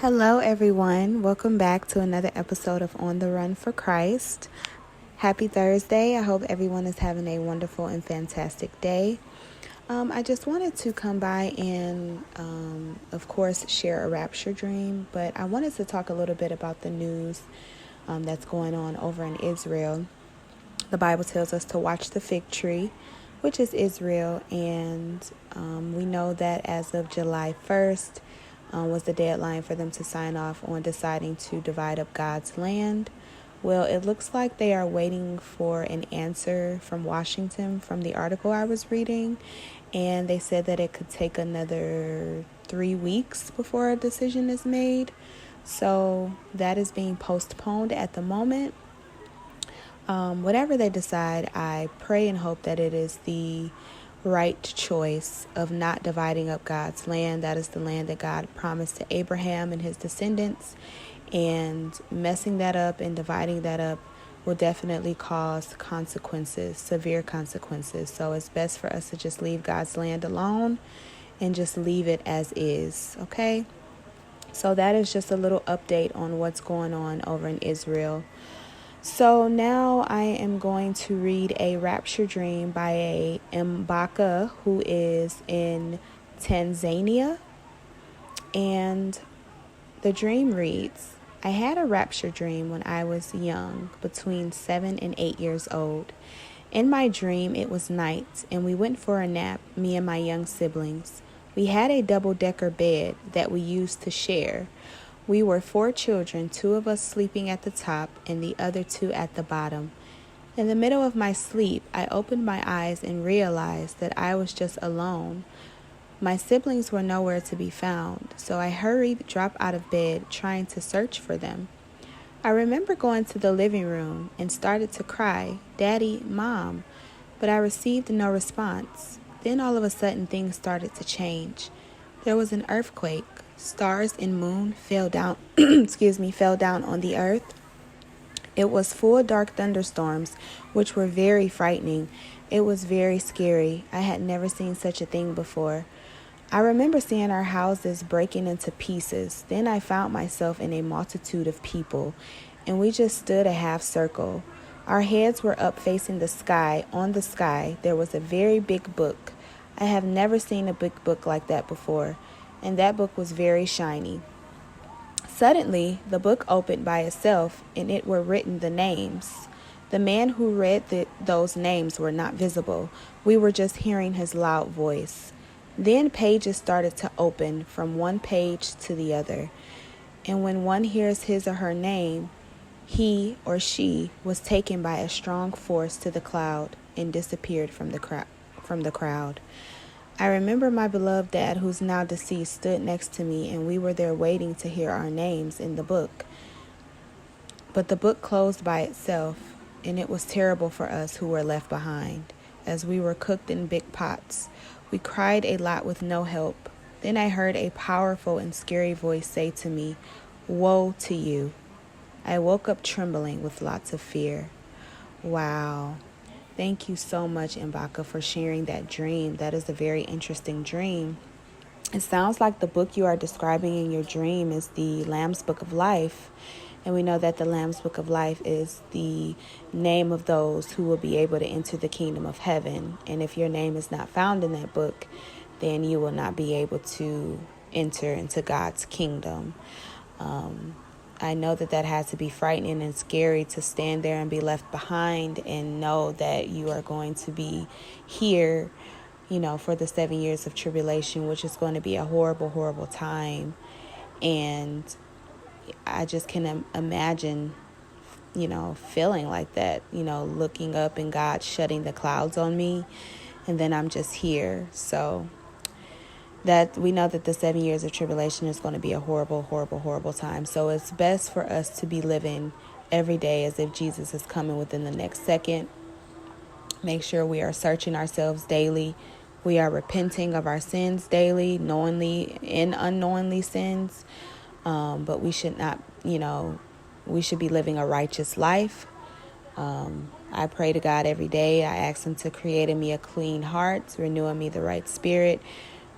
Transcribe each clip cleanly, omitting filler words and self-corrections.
Hello, everyone. Welcome back to another episode of On the Run for Christ. Happy Thursday. I hope everyone is having a wonderful and fantastic day. I just wanted to come by and, of course, share a rapture dream, but I wanted to talk a little bit about the news that's going on over in Israel. The Bible tells us to watch the fig tree, which is Israel, and we know that as of July 1st, was the deadline for them to sign off on deciding to divide up God's land. Well, it looks like they are waiting for an answer from Washington from the article I was reading, and they said that it could take another 3 weeks before a decision is made. So that is being postponed at the moment. Whatever they decide, I pray and hope that it is the right choice of not dividing up God's land. That is the land that God promised to Abraham and his descendants, and messing that up and dividing that up will definitely cause consequences, severe consequences. So it's best for us to just leave God's land alone and just leave it as is, okay? So that is just a little update on what's going on over in Israel. So now I am going to read a rapture dream by a Mboka who is in Tanzania. And the dream reads, I had a rapture dream when I was young, between 7 and 8 years old. In my dream, it was night, and we went for a nap, me and my young siblings. We had a double-decker bed that we used to share. We were 4 children, 2 of us sleeping at the top and the other 2 at the bottom. In the middle of my sleep, I opened my eyes and realized that I was just alone. My siblings were nowhere to be found, so I hurried, dropped out of bed, trying to search for them. I remember going to the living room and started to cry, Daddy, Mom, but I received no response. Then all of a sudden things started to change. There was an earthquake. Stars and moon fell down fell down on the earth. It was full dark thunderstorms, which were very frightening. It was very scary. I had never seen such a thing before. I remember seeing our houses breaking into pieces. Then I found myself in a multitude of people, and we just stood a half circle. Our heads were up facing the sky. On the sky, there was a very big book. I have never seen a big book like that before, and that book was very shiny. Suddenly, the book opened by itself, and it were written the names. The man who read those names were not visible. We were just hearing his loud voice. Then pages started to open from one page to the other, and when one hears his or her name, he or she was taken by a strong force to the cloud and disappeared from the crowd. I remember my beloved dad, who's now deceased, stood next to me, and we were there waiting to hear our names in the book. But the book closed by itself, and it was terrible for us who were left behind, as we were cooked in big pots. We cried a lot with no help. Then I heard a powerful and scary voice say to me, "Woe to you." I woke up trembling with lots of fear. Wow. Thank you so much, Mboka, for sharing that dream. That is a very interesting dream. It sounds like the book you are describing in your dream is the Lamb's Book of Life. And we know that the Lamb's Book of Life is the name of those who will be able to enter the kingdom of heaven. And if your name is not found in that book, then you will not be able to enter into God's kingdom. I know that has to be frightening and scary to stand there and be left behind and know that you are going to be here, for the 7 years of tribulation, which is going to be a horrible, horrible time. And I just can imagine, feeling like that, looking up and God shutting the clouds on me, and then I'm just here. So that we know that the 7 years of tribulation is going to be a horrible, horrible, horrible time. So it's best for us to be living every day as if Jesus is coming within the next second. Make sure we are searching ourselves daily. We are repenting of our sins daily, knowingly and unknowingly sins. But we should not, we should be living a righteous life. I pray to God every day. I ask him to create in me a clean heart, renew in me the right spirit,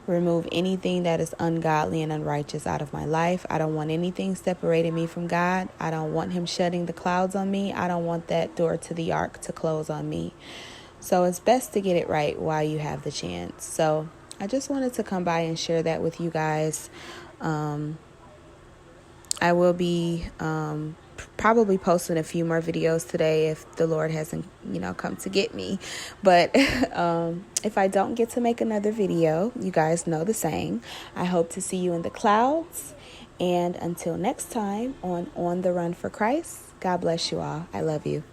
remove anything that is ungodly and unrighteous out of my life. I don't want anything separating me from God. I don't want him shutting the clouds on me. I don't want that door to the ark to close on me. So it's best to get it right while you have the chance. So I just wanted to come by and share that with you guys. I will be probably posting a few more videos today if the Lord hasn't, come to get me. But if I don't get to make another video, you guys know the saying. I hope to see you in the clouds. And until next time on the Run for Christ, God bless you all. I love you.